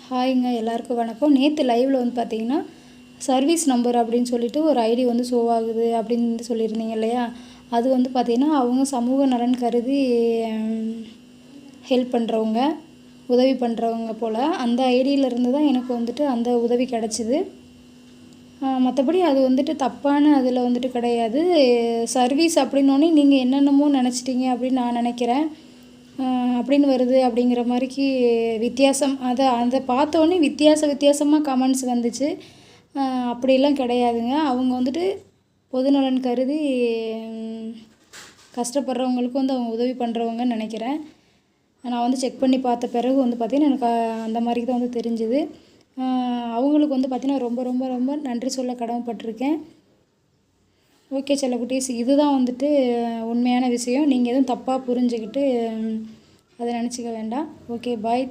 ஹாய்ங்க எல்லாருக்கும் வணக்கம். நேற்று லைவில் வந்து பார்த்தீங்கன்னா சர்வீஸ் நம்பர் அப்படின்னு சொல்லிட்டு ஒரு ஐடி வந்து ஷோ ஆகுது அப்படின்னு சொல்லியிருந்தீங்க இல்லையா? அது வந்து பார்த்தீங்கன்னா அவங்க சமூக நலன் கருதி ஹெல்ப் பண்ணுறவங்க, உதவி பண்ணுறவங்க போல். அந்த ஐடியிலேருந்து தான் எனக்கு வந்துட்டு அந்த உதவி கிடச்சிது. மற்றபடி அது வந்துட்டு தப்பான அதில் வந்துட்டு கிடையாது. சர்வீஸ் அப்படின்னோடனே நீங்கள் என்னென்னமோ நினச்சிட்டீங்க அப்படின்னு நான் நினைக்கிறேன். அப்படின்னு வருது அப்படிங்கிற மாதிரிக்கு வித்தியாசம் அதை பார்த்தோன்னே வித்தியாசமாக கமெண்ட்ஸ் வந்துச்சு. அப்படிலாம் கிடையாதுங்க. அவங்க வந்துட்டு பொதுநலன் கருதி கஷ்டப்படுறவங்களுக்கு வந்து அவங்க உதவி பண்ணுறவங்கன்னு நினைக்கிறேன். நான் வந்து செக் பண்ணி பார்த்த பிறகு வந்து பார்த்திங்கன்னா எனக்கு அந்த மாதிரி தான் வந்து தெரிஞ்சுது. அவங்களுக்கு வந்து பார்த்திங்கன்னா ரொம்ப ரொம்ப ரொம்ப நன்றி சொல்ல கடமைப்பட்டிருக்கேன். ஓகே செல்லக்குட்டீஸ், இதுதான் வந்துட்டு உண்மையான விஷயம். நீங்கள் எதுவும் தப்பாக புரிஞ்சுக்கிட்டு அதை நினச்சிக்க வேண்டாம். ஓகே, பாய்.